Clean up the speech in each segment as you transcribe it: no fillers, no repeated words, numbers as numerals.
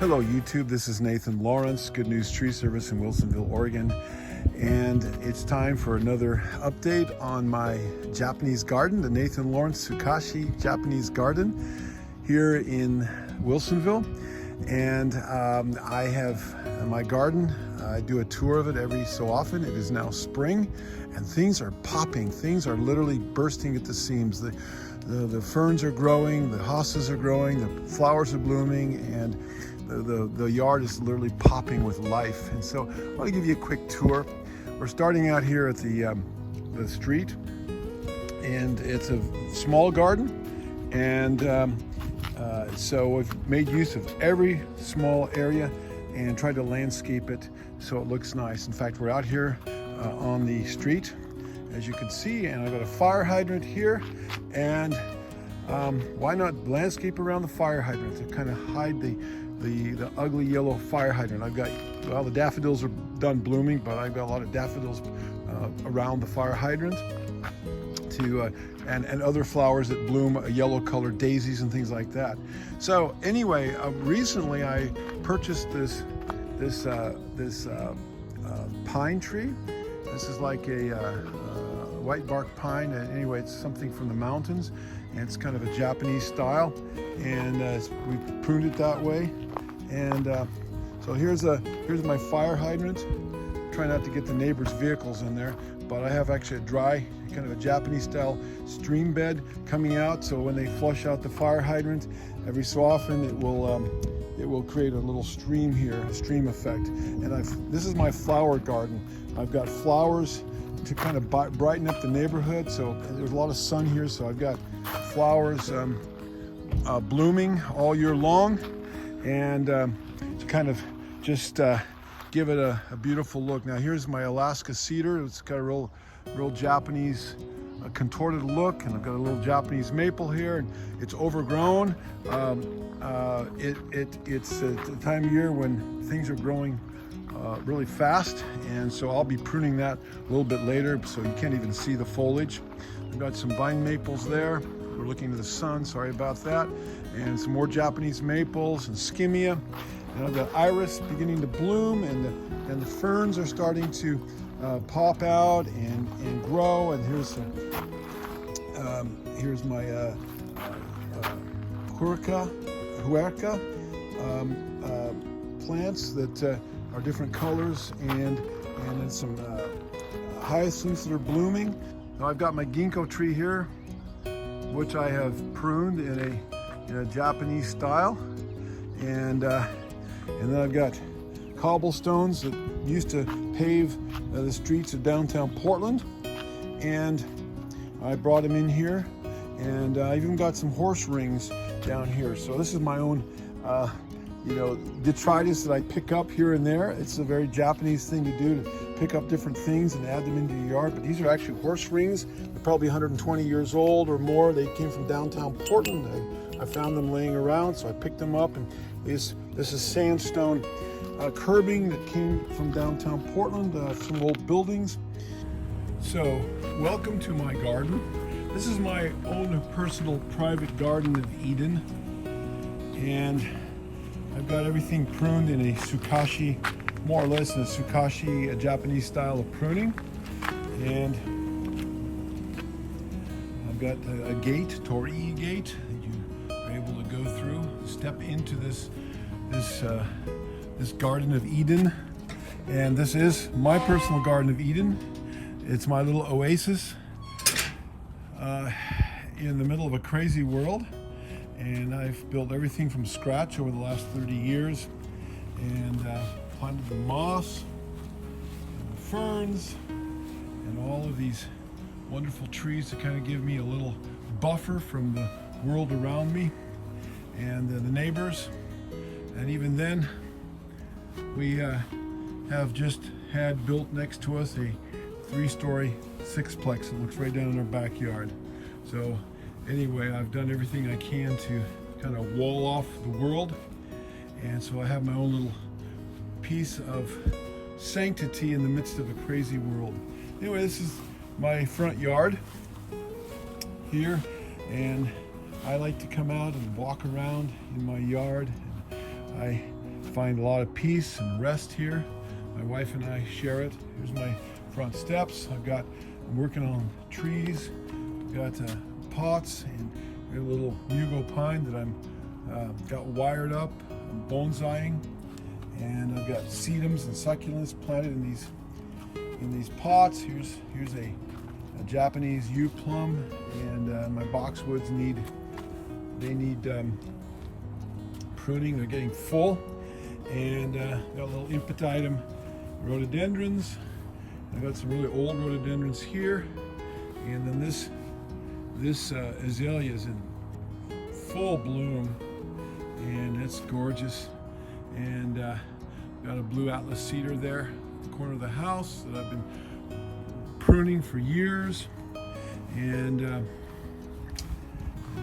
Hello YouTube, this is Nathan Lawrence, Good News Tree Service in Wilsonville, Oregon. And it's time for another update on my Japanese garden, the Nathan Lawrence Sukashi Japanese Garden here in Wilsonville. And I have my garden, I do a tour of it every so often. It is now spring and things are popping. Things are literally bursting at the seams. The ferns are growing, the hostas are growing, the flowers are blooming, and the yard is literally popping with life. And so I want to give you a quick tour. We're starting out here at the street, and it's a small garden, and so we've made use of every small area and tried to landscape it so it looks nice. In fact, we're out here on the street, as you can see, and I've got a fire hydrant here, and why not landscape around the fire hydrant to kind of hide the ugly yellow fire hydrant. I've got, well, the daffodils are done blooming, but I've got a lot of daffodils around the fire hydrant and other flowers that bloom a yellow color, daisies and things like that. So anyway, recently I purchased this pine tree. This is like a white bark pine. Anyway, it's something from the mountains, and it's kind of a Japanese style, and we've pruned it that way. And so here's my fire hydrant. Try not to get the neighbors' vehicles in there, but I have actually a dry, kind of a Japanese style stream bed coming out, so when they flush out the fire hydrant, every so often it will create a little stream here, a stream effect. And this is my flower garden. I've got flowers to kind of brighten up the neighborhood, so there's a lot of sun here, so I've got flowers blooming all year long, and to kind of just give it a beautiful look. Now here's my Alaska cedar. It's got a real Japanese contorted look, and I've got a little Japanese maple here, and it's overgrown. It's the time of year when things are growing really fast, and so I'll be pruning that a little bit later, so you can't even see the foliage. I've got some vine maples there. We're looking to the sun, sorry about that. And some more Japanese maples and skimia. And the iris beginning to bloom, and the ferns are starting to pop out and grow. And here's my huerca plants that are different colors, and then some hyacinths that are blooming. Now I've got my ginkgo tree here, which I have pruned in a Japanese style, and then I've got cobblestones that used to pave the streets of downtown Portland, and I brought them in here, and I even got some horse rings down here. So this is my own detritus that I pick up here and there. It's a very Japanese thing to do, to pick up different things and add them into your yard. But these are actually horse rings. They're probably 120 years old or more. They came from downtown Portland. I found them laying around, so I picked them up. And this is sandstone curbing that came from downtown Portland, some old buildings. So welcome to my garden. This is my own personal private garden of Eden, and I've got everything pruned in a Sukashi, more or less in a Sukashi, a Japanese style of pruning. And I've got a gate, torii gate, that you are able to go through, step into this Garden of Eden. And this is my personal Garden of Eden. It's my little oasis in the middle of a crazy world. And I've built everything from scratch over the last 30 years, and planted the moss and the ferns and all of these wonderful trees to kind of give me a little buffer from the world around me and the neighbors. And even then, we have just had built next to us a 3-story sixplex that looks right down in our backyard. So anyway, I've done everything I can to kind of wall off the world, and so I have my own little piece of sanctity in the midst of a crazy world. Anyway, this is my front yard here, and I like to come out and walk around in my yard. And I find a lot of peace and rest here. My wife and I share it. Here's my front steps. I'm working on trees. I've got pots, and we have a little mugo pine that I'm got wired up. I'm bonsaiing, and I've got sedums and succulents planted in these pots. Here's a Japanese yew plum, and my boxwoods need pruning. They're getting full, and got a little impetitum rhododendrons. I've got some really old rhododendrons here, and then this azalea is in full bloom, and it's gorgeous. And got a blue atlas cedar there at the corner of the house that I've been pruning for years. And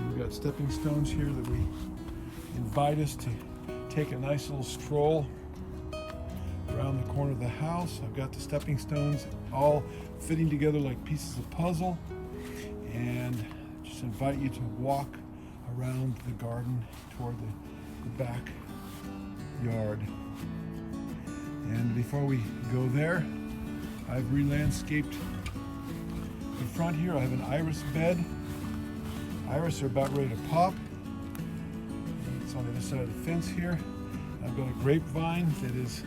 we've got stepping stones here that we invite us to take a nice little stroll around the corner of the house. I've got the stepping stones all fitting together like pieces of puzzle, and just invite you to walk around the garden toward the back yard. And before we go there, I've re-landscaped the front here. I have an iris bed. Iris are about ready to pop. It's on the other side of the fence here. I've got a grapevine that is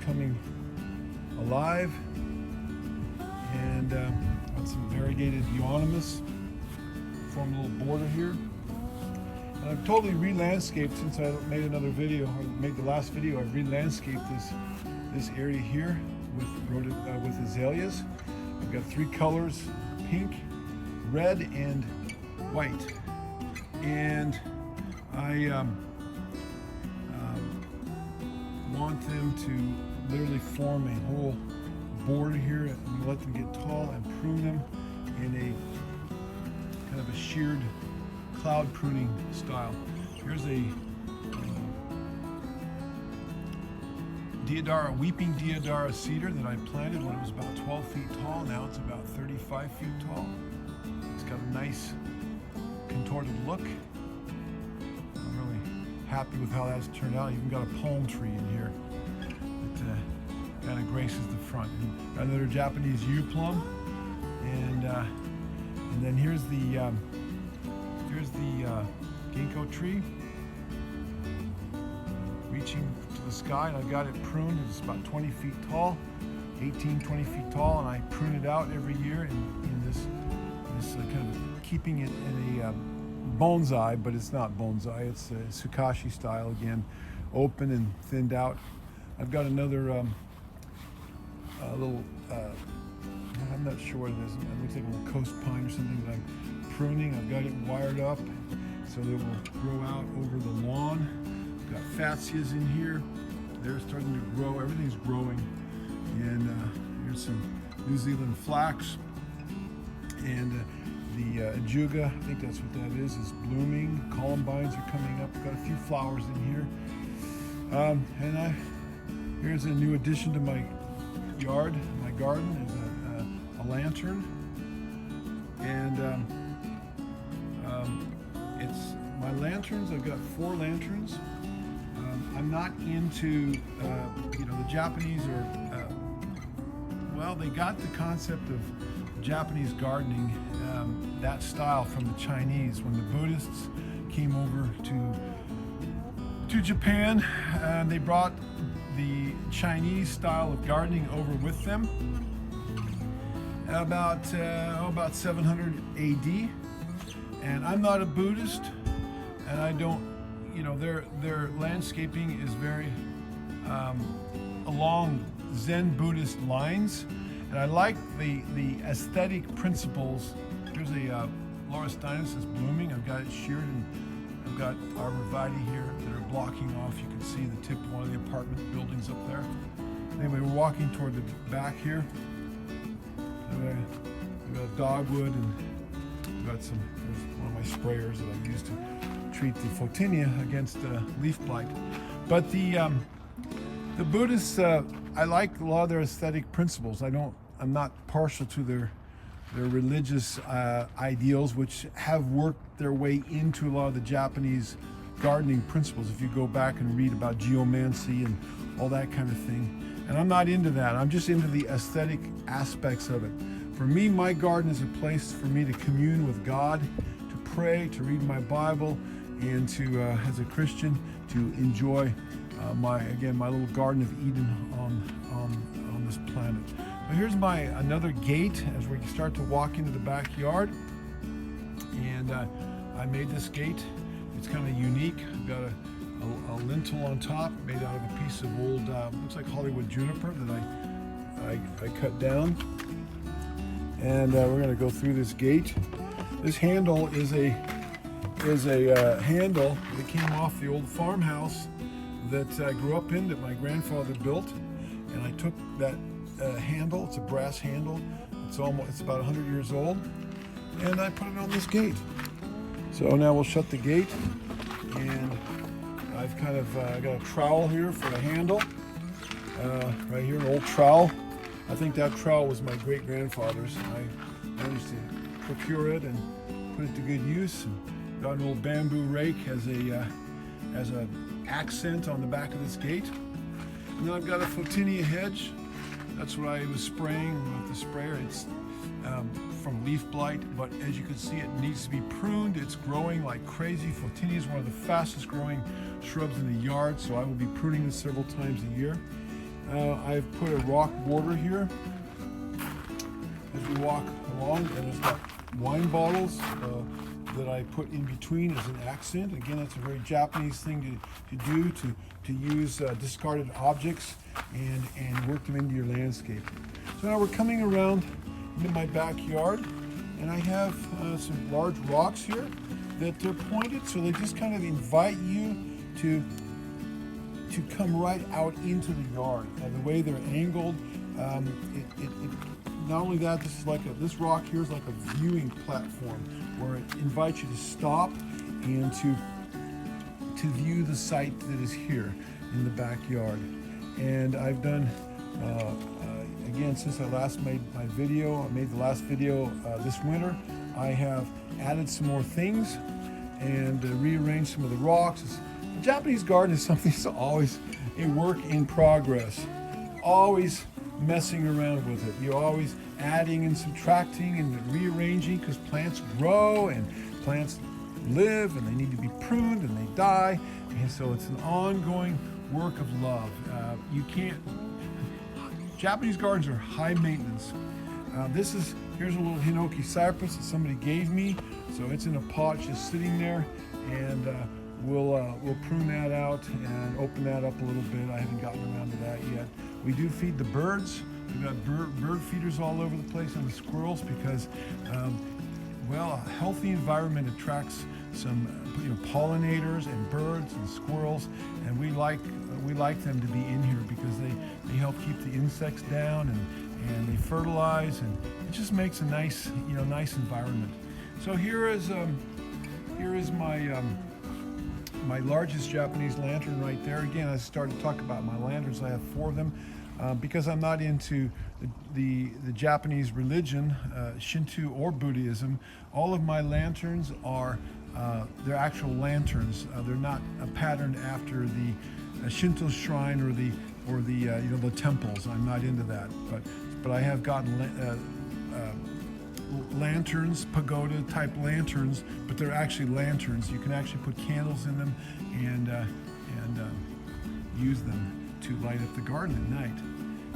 coming alive, and got some variegated euonymus, form a little border here. And I've totally re-landscaped since I made another video, or made the last video. I've re-landscaped this area here with azaleas. I've got 3 colors: pink, red, and white. And I want them to literally form a whole border here, and let them get tall and prune them in a kind of a sheared cloud pruning style. Here's a deodara, weeping deodara cedar that I planted when it was about 12 feet tall. Now it's about 35 feet tall. It's got a nice contorted look. I'm really happy with how that's turned out. I even got a palm tree in here that kind of graces the front. And got another Japanese yew plum, and then here's the ginkgo tree reaching to the sky, and I've got it pruned. It's about 20 feet tall, 20 feet tall, and I prune it out every year in this kind of keeping it in a bonsai, but it's not bonsai. It's Sukashi style again, open and thinned out. I've got another little, I'm not sure what it is. It looks like a little coast pine or something that I'm pruning. I've got it wired up so that it will grow out over the lawn. I've got fascias in here. They're starting to grow. Everything's growing. And here's some New Zealand flax. And the ajuga, I think that's what that is blooming. Columbines are coming up. I've got a few flowers in here. Here's a new addition to my yard, my garden, is a lantern. And it's my lanterns. I've got 4 lanterns. I'm not into, the Japanese are, well, they got the concept of Japanese gardening, that style, from the Chinese. When the Buddhists came over to Japan, they brought the Chinese style of gardening over with them about 700 AD. And I'm not a Buddhist, and I don't, their landscaping is very along Zen Buddhist lines, and I like the aesthetic principles. Here's a Laurustinus is blooming. I've got it sheared, and I've got arborvitae here that are blocking off. You can see the tip of one of the apartment buildings up there. Anyway, we're walking toward the back here. We've got dogwood, and we've got there's one of my sprayers that I use to treat the photinia against leaf blight. But the Buddhists, I like a lot of their aesthetic principles. I'm not partial to their religious ideals, which have worked their way into a lot of the Japanese gardening principles if you go back and read about geomancy and all that kind of thing. And I'm not into that. I'm just into the aesthetic aspects of it. For me, my garden is a place for me to commune with God, to pray, to read my Bible, and to, as a Christian, to enjoy my little Garden of Eden on this planet. So here's another gate as we start to walk into the backyard. And I made this gate. It's kind of unique. I've got a lintel on top made out of a piece of old, looks like Hollywood juniper that I cut down. And we're going to go through this gate. This handle is a handle that came off the old farmhouse that I grew up in, that my grandfather built. And I took that handle. It's a brass handle. It's about 100 years old, and I put it on this gate. So now we'll shut the gate, and I've kind of got a trowel here for a handle. Right here, an old trowel. I think that trowel was my great-grandfather's. I managed to procure it and put it to good use. And got an old bamboo rake as a accent on the back of this gate. And then I've got a photinia hedge. That's what I was spraying with the sprayer. It's from leaf blight, but as you can see, it needs to be pruned. It's growing like crazy. Photinia is one of the fastest growing shrubs in the yard, so I will be pruning this several times a year. I've put a rock border here as we walk along, and it's got wine bottles that I put in between as an accent. Again, that's a very Japanese thing to do, to use discarded objects and work them into your landscape. So now we're coming around into my backyard, and I have some large rocks here that they're pointed, so they just kind of invite you to come right out into the yard. And the way they're angled, not only that, this rock here is like a viewing platform where it invites you to stop and to view the site that is here in the backyard. And I've done, again, since I last made my video, I made the last video this winter, I have added some more things and rearranged some of the rocks. The Japanese garden is something that's always a work in progress, always messing around with it. You're always adding and subtracting and rearranging, because plants grow and plants live and they need to be pruned and they die. And so it's an ongoing work of love. Japanese gardens are high maintenance. Here's a little hinoki cypress that somebody gave me. So it's in a pot just sitting there, and we'll prune that out and open that up a little bit. I haven't gotten around to that yet. We do feed the birds. We've got bird feeders all over the place, and the squirrels, because a healthy environment attracts some pollinators and birds and squirrels, and we like them to be in here because they help keep the insects down, and they fertilize, and it just makes a nice environment. So here is my largest Japanese lantern right there. Again, I started to talk about my lanterns. I have 4 of them. Because I'm not into the Japanese religion, Shinto or Buddhism, all of my lanterns are they're actual lanterns. They're not patterned after the Shinto shrine or the temples. I'm not into that. But I have gotten lanterns, pagoda type lanterns, but they're actually lanterns. You can actually put candles in them and use them to light up the garden at night.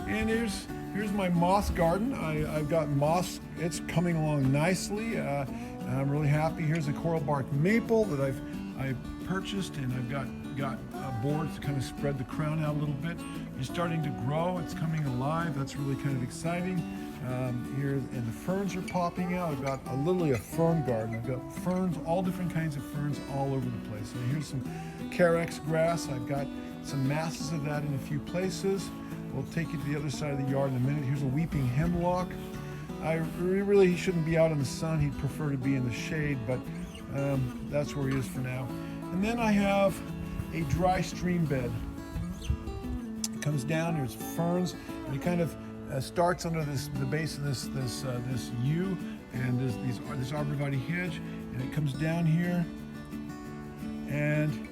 And here's my moss garden. I've got moss. It's coming along nicely. And I'm really happy. Here's a coral bark maple that I've purchased, and I've got boards to kind of spread the crown out a little bit. It's starting to grow. It's coming alive. That's really kind of exciting. Here, and the ferns are popping out. I've got literally a fern garden. I've got ferns, all different kinds of ferns all over the place. And here's some carex grass. I've got some masses of that in a few places. We'll take you to the other side of the yard in a minute. Here's a weeping hemlock. He shouldn't be out in the sun. He'd prefer to be in the shade, but that's where he is for now. And then I have a dry stream bed. It comes down, there's ferns, and it kind of starts under the base of this yew and this arborvitae hedge, and it comes down here, and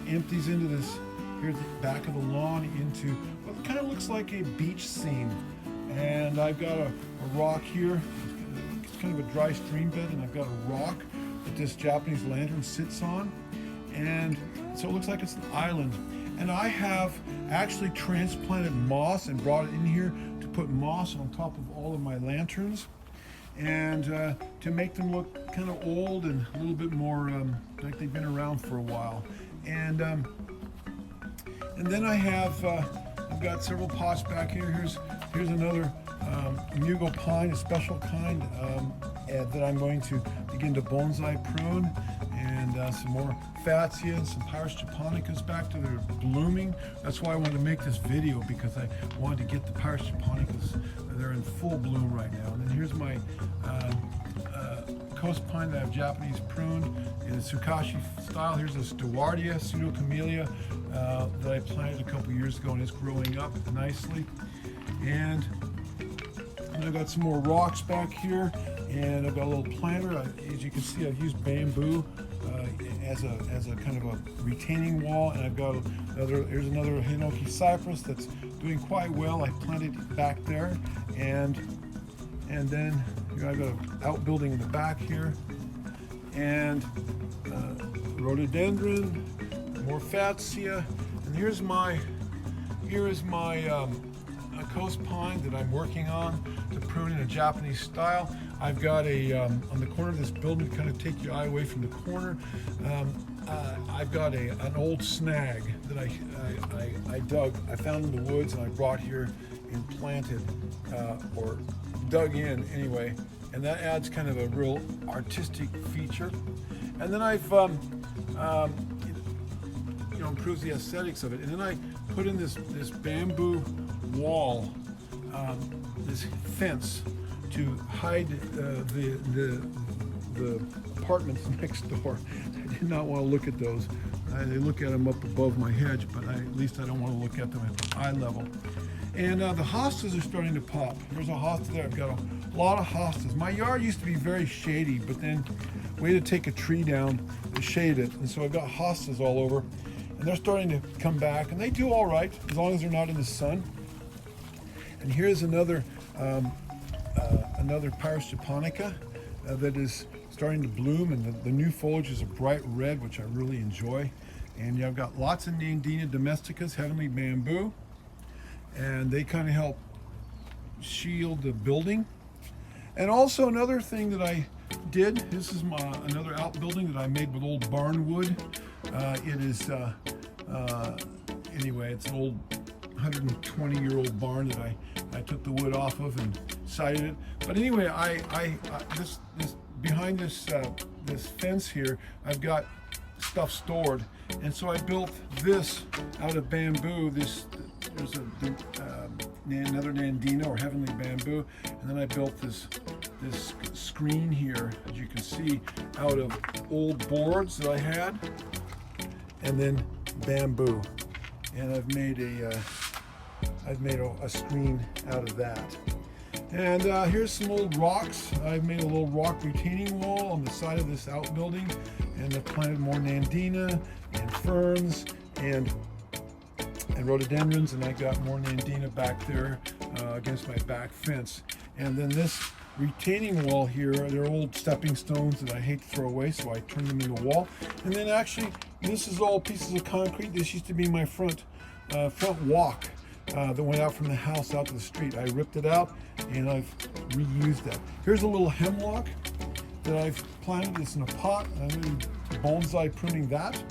empties into this, here's the back of the lawn, into what kind of looks like a beach scene. And I've got a rock here. It's kind of a dry stream bed, and I've got a rock that this Japanese lantern sits on. And so it looks like it's an island. And I have actually transplanted moss and brought it in here to put moss on top of all of my lanterns, and to make them look kind of old and a little bit more like they've been around for a while. And then I have I've got several pots back here. Here's another Mugo pine, a special kind that I'm going to begin to bonsai prune, and some more Fatsia and some Pyrus japonicas back to their blooming. That's why I wanted to make this video, because I wanted to get the Pyrus japonicas. They're in full bloom right now. And then here's my coast pine that I have Japanese pruned in the Sukashi style. Here's a Stewardia pseudocamellia that I planted a couple years ago, and it's growing up nicely. And I've got some more rocks back here, and I've got a little planter. As you can see, I've used bamboo as a kind of a retaining wall, and I've got here's another Hinoki cypress that's doing quite well. I planted it back there, and then I've got an outbuilding in the back here, and rhododendron, more Fatsia, and here is my a coast pine that I'm working on to prune in a Japanese style. I've got a on the corner of this building, to kind of take your eye away from the corner. I've got an old snag that I dug. I found in the woods, and I brought here and planted, or dug in anyway, and that adds kind of a real artistic feature. And then I've improves the aesthetics of it. And then I put in this bamboo wall, this fence, to hide the apartments next door. I did not want to look at those. I look at them up above my hedge, but at least I don't want to look at them at eye level. And the hostas are starting to pop. There's a hosta there. I've got a lot of hostas. My yard used to be very shady, but then we had to take a tree down to shade it. And so I've got hostas all over. And they're starting to come back. And they do all right, as long as they're not in the sun. And here's another Pyrus japonica that is starting to bloom. And the new foliage is a bright red, which I really enjoy. And I've got lots of Nandina domesticas, heavenly bamboo. And they kind of help shield the building. And also another thing that I did, this is another outbuilding that I made with old barn wood. It is, anyway, it's an old 120-year-old barn that I took the wood off of and sided it. But anyway, this behind this fence here, I've got stuff stored, and so I built this out of bamboo. There's another Nandina or heavenly bamboo, and then I built this screen here, as you can see, out of old boards that I had, and then bamboo, and I've made a screen out of that. And here's some old rocks. I've made a little rock retaining wall on the side of this outbuilding, and I've planted more Nandina and ferns and rhododendrons, and I got more Nandina back there against my back fence. And then this retaining wall here, they're old stepping stones that I hate to throw away, so I turned them into a wall. And then actually, this is all pieces of concrete. This used to be my front walk that went out from the house out to the street. I ripped it out, and I've reused that. Here's a little hemlock that I've planted. It's in a pot. I'm going to be bonsai pruning that.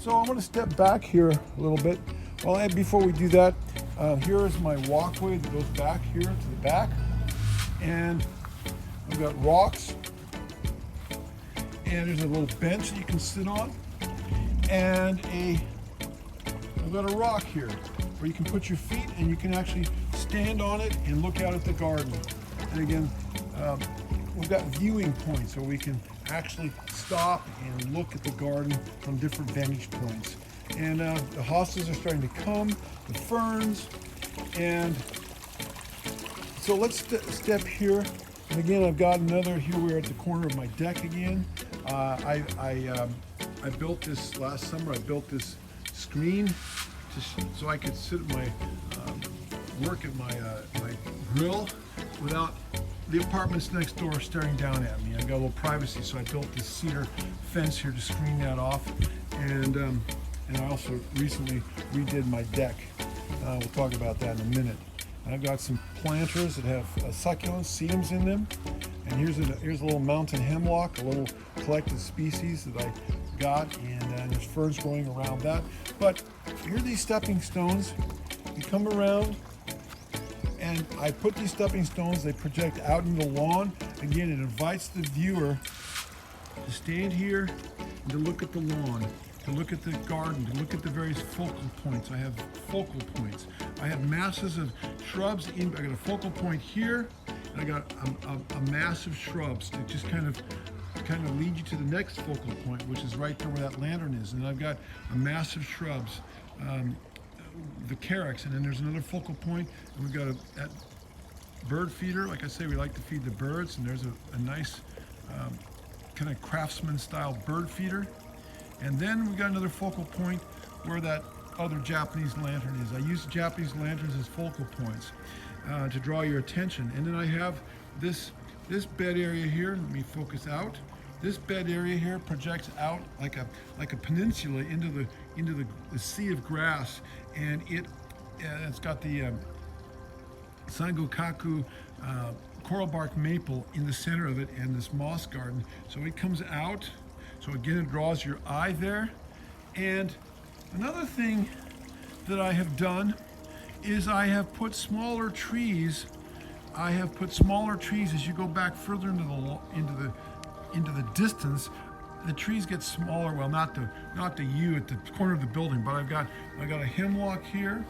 So I'm going to step back here a little bit. Well, before we do that, here is my walkway that goes back here to the back. And I've got rocks. And there's a little bench that you can sit on. And I've got a rock here where you can put your feet, and you can actually stand on it and look out at the garden. And again, we've got viewing points where we can actually stop and look at the garden from different vantage points. And the hostas are starting to come, the ferns, and so let's step here. And again, I've got another, here we're at the corner of my deck again. I built this last summer. I built this screen so I could sit at my work at my grill without the apartments next door staring down at me. I got a little privacy, so I built this cedar fence here to screen that off. And I also recently redid my deck. We'll talk about that in a minute. I've got some planters that have succulents, sedums in them. And here's a little mountain hemlock, a little collected species that I got, and there's ferns growing around that. But here are these stepping stones. You come around, and I put these stepping stones, they project out into the lawn. Again, it invites the viewer to stand here and to look at the lawn, to look at the garden, to look at the various focal points. I have focal points. I have masses of shrubs. I got a focal point here, and I got a mass of shrubs to just kind of lead you to the next focal point, which is right there where that lantern is. And I've got a mass of shrubs, the carex, and then there's another focal point, and we've got that bird feeder. Like I say, we like to feed the birds, and there's a nice kind of craftsman style bird feeder. And then we got another focal point where that other Japanese lantern is. I use Japanese lanterns as focal points to draw your attention. And then I have this bed area here. Let me focus out. This bed area here projects out like a peninsula into the sea of grass, and it's got the Sangokaku coral bark maple in the center of it, and this moss garden. So it comes out. So again, it draws your eye there. And another thing that I have done is I have put smaller trees. As you go back further into the distance. The trees get smaller. Well, not the yew at the corner of the building, but I've got a hemlock here,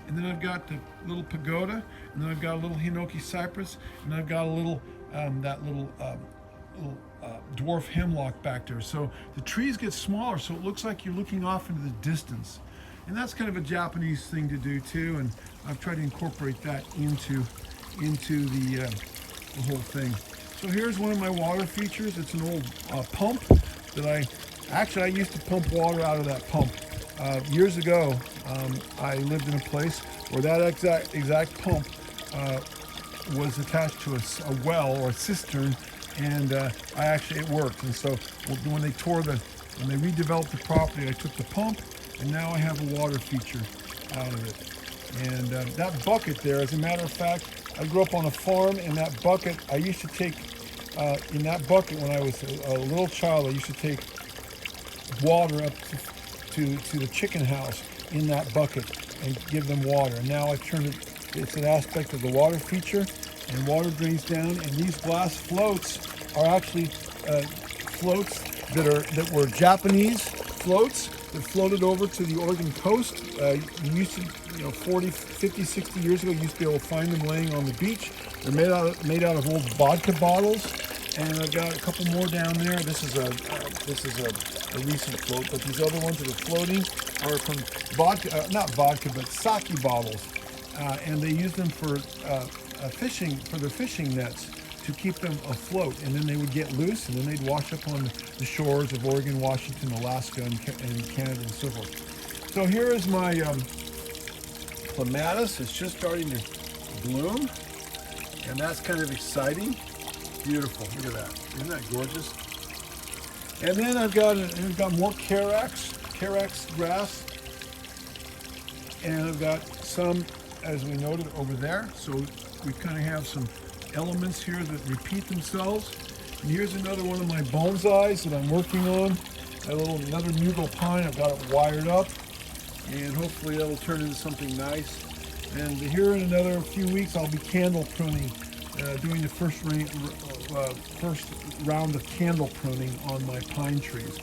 and then I've got the little pagoda, and then I've got a little hinoki cypress, and I've got a little dwarf hemlock back there. So the trees get smaller, so it looks like you're looking off into the distance. And that's kind of a Japanese thing to do too, and I've tried to incorporate that into the whole thing. So here's one of my water features. It's an old pump that I used to pump water out of that pump. Years ago, I lived in a place where that exact pump was attached to a well or a cistern, and it worked. And so when they redeveloped the property, I took the pump, and now I have a water feature out of it. And that bucket there, as a matter of fact, I grew up on a farm, and that bucket, I used to take, in that bucket when I was a little child, I used to take water up to the chicken house in that bucket and give them water. And now I've turned it's an aspect of the water feature, and water drains down, and these glass floats are actually floats that were Japanese floats that floated over to the Oregon coast. You used to, 40, 50, 60 years ago, you used to be able to find them laying on the beach. They're made out of old vodka bottles, and I've got a couple more down there. This is a recent float, but these other ones that are floating are from not vodka, but sake bottles, and they use them for fishing, for their fishing nets, to keep them afloat, and then they would get loose, and then they'd wash up on the shores of Oregon, Washington, Alaska, and Canada, and so forth. So here is my clematis. It's just starting to bloom, and that's kind of exciting. Beautiful. Look at that. Isn't that gorgeous? And then I've got more carex grass, and I've got some, as we noted, over there. So we kind of have some elements here that repeat themselves. And here's another one of my bonsais that I'm working on. Another mugle pine. I've got it wired up, and hopefully that'll turn into something nice. And here in another few weeks, I'll be candle pruning, doing the first round of candle pruning on my pine trees.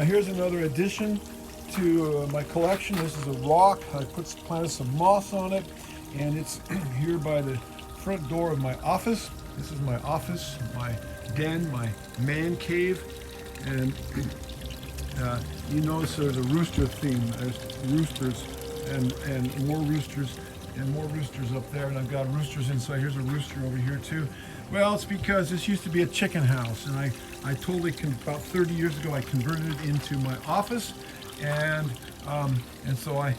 Here's another addition to my collection. This is a rock. I planted some moss on it, and it's here by the front door of my office. This is my office, my den, my man cave, and you notice there's a rooster theme. There's roosters and more roosters and more roosters up there, and I've got roosters inside. Here's a rooster over here too. Well, it's because this used to be a chicken house, and I totally, about 30 years ago, I converted it into my office, and so I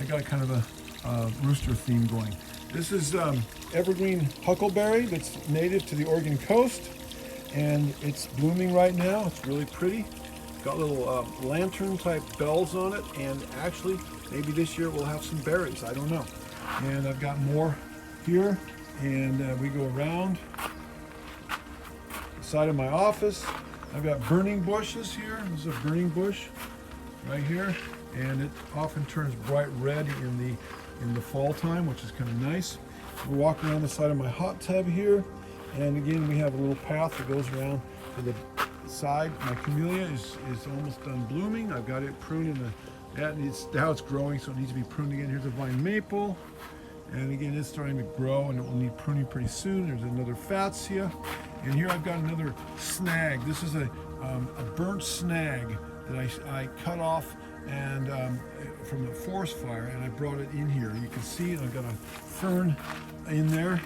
got kind of a rooster theme going. This is evergreen huckleberry that's native to the Oregon coast, and it's blooming right now. It's really pretty. It's got little lantern type bells on it, and actually maybe this year we'll have some berries. I don't know. And I've got more here, and we go around the side of my office. I've got burning bushes here. This is a burning bush right here, and it often turns bright red in the fall time, which is kind of nice. We walk around the side of my hot tub here, and again we have a little path that goes around to the side. My camellia is almost done blooming. I've got it pruned now it's growing, so it needs to be pruned again. Here's a vine maple, and again it's starting to grow, and it will need pruning pretty soon. There's another fatsia, and here I've got another snag. This is a burnt snag that I cut off and from a forest fire, and I brought it in here. You can see it. I've got a fern in there,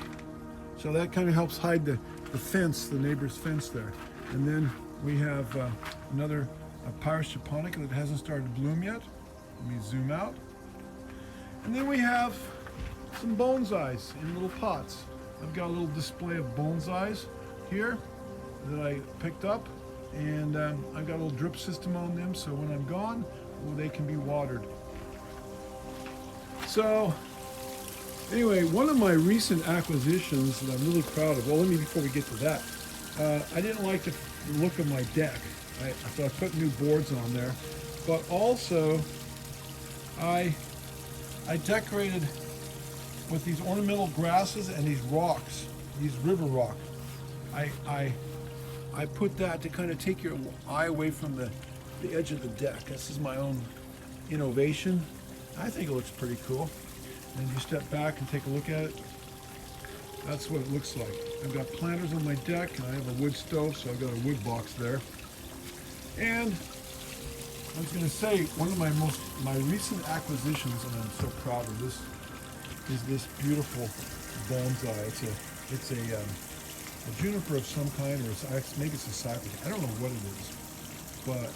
so that kind of helps hide the fence, the neighbor's fence there. And then we have another Pyrus japonica that hasn't started to bloom yet. Let me zoom out. And then we have some bonsais in little pots. I've got a little display of bonsais here that I picked up, and I've got a little drip system on them, so when I'm gone, they can be watered. So anyway, one of my recent acquisitions that I'm really proud of, well, before we get to that, I didn't like the look of my deck. So I put new boards on there, but also I decorated with these ornamental grasses and these rocks, these river rock. I put that to kind of take your eye away from the edge of the deck. This is my own innovation. I think it looks pretty cool. And you step back and take a look at it. That's what it looks like. I've got planters on my deck, and I have a wood stove, so I've got a wood box there. And I was going to say, one of my recent acquisitions, and I'm so proud of this, is this beautiful bonsai. It's a juniper of some kind, or maybe it's a cypress. I don't know what it is, but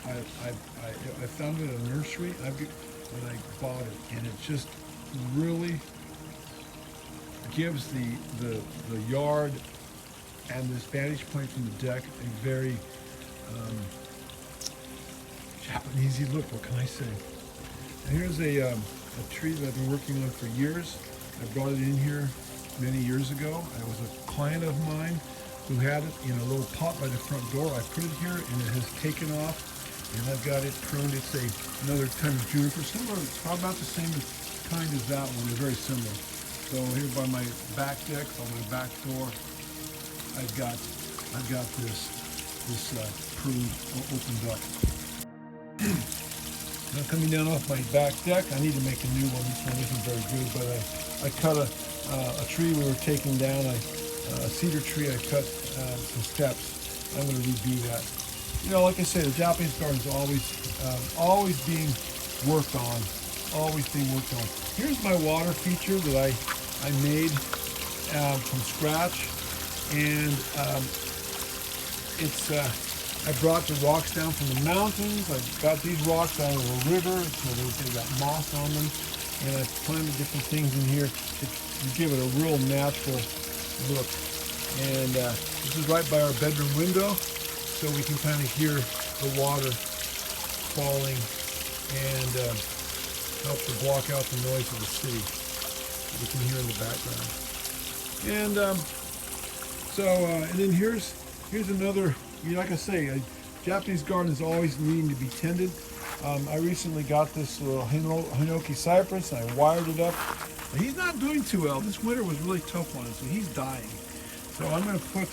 I found it at a nursery when I bought it, and it just really gives the yard and this vantage point from the deck a very Japanesey look. What can I say? And here's a tree that I've been working on for years. I brought it in here many years ago. I was a client of mine who had it in a little pot by the front door. I put it here, and it has taken off, and I've got it pruned. It's another kind of juniper, similar. It's about the same kind as that one. They're very similar. So here by my back deck, by my back door, I've got this pruned, opened up. Now coming down off my back deck, I need to make a new one. This one isn't very good, but I cut a tree we were taking down, a cedar tree. I cut some steps. I'm going to redo that. You know, like I said, the Japanese garden is always being worked on. Always being worked on. Here's my water feature that I made from scratch, and I brought the rocks down from the mountains. I got these rocks out of a river, so they got moss on them, and I planted different things in here to give it a real natural look. And this is right by our bedroom window, so we can kind of hear the water falling, and helps to block out the noise of the city you can hear in the background. And and then here's another. Like I say, Japanese garden is always needing to be tended. I recently got this little Hinoki cypress. I wired it up. He's not doing too well. This winter was really tough on him, so he's dying. So I'm going to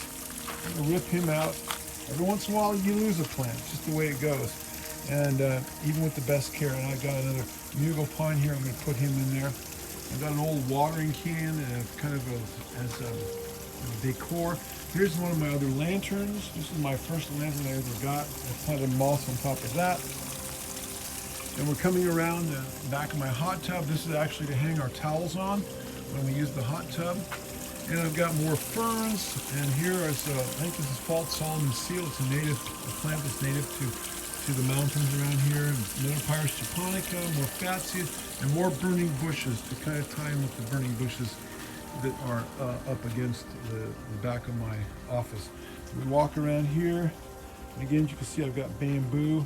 rip him out. Every once in a while, you lose a plant. It's just the way it goes. And even with the best care, and I've got another Mugo pine here. I'm going to put him in there. I've got an old watering can, kind of as a decor. Here's one of my other lanterns. This is my first lantern I ever got. I planted moss on top of that. And we're coming around the back of my hot tub. This is actually to hang our towels on when we use the hot tub. And I've got more ferns. And here is, I think this is False Solomon seal. It's a plant that's native to See the mountains around here, Metapyrus japonica, more fatsia, and more burning bushes to kind of tie in with the burning bushes that are up against the back of my office. We walk around here, and again, you can see I've got bamboo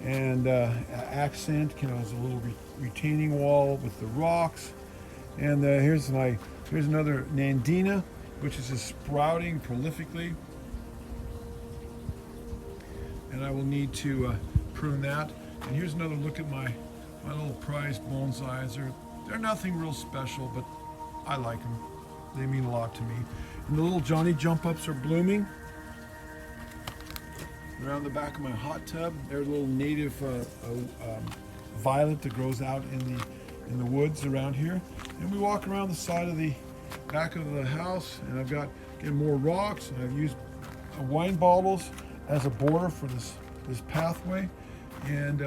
and accent, as a little retaining wall with the rocks. And here's another Nandina, which is just sprouting prolifically. And I will need to prune that. And here's another look at my little prized bonsais. They're nothing real special, but I like them. They mean a lot to me. And the little Johnny jump ups are blooming. Around the back of my hot tub, there's a little native violet that grows out in the woods around here. And we walk around the side of the back of the house, and I've got more rocks, and I've used wine bottles as a border for this pathway. And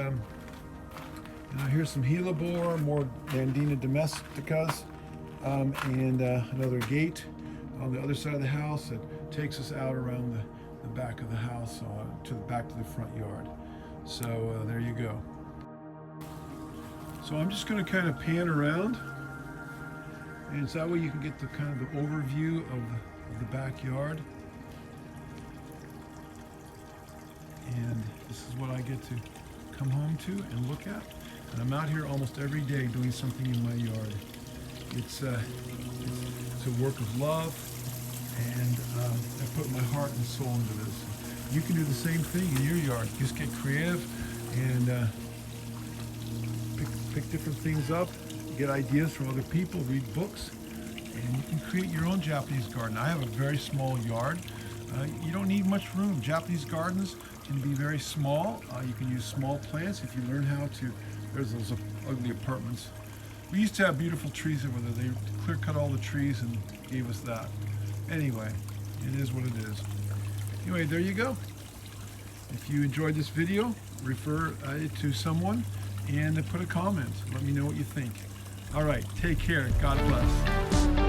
here's some hellebore, more Nandina domesticas, and another gate on the other side of the house that takes us out around the back of the house back to the front yard. So there you go. So I'm just going to kind of pan around, and so that way you can get the kind of the overview of the backyard. And this is what I get to come home to and look at. And I'm out here almost every day doing something in my yard. It's a work of love, and I put my heart and soul into this. You can do the same thing in your yard. Just get creative and pick different things up, get ideas from other people, read books, and you can create your own Japanese garden. I have a very small yard. You don't need much room. Japanese gardens can be very small. You can use small plants if you learn how to. There's those ugly apartments. We used to have beautiful trees over there. They clear cut all the trees and gave us that. Anyway, it is what it is. Anyway, there you go. If you enjoyed this video, refer it to someone and put a comment. Let me know what you think. All right, take care. God bless.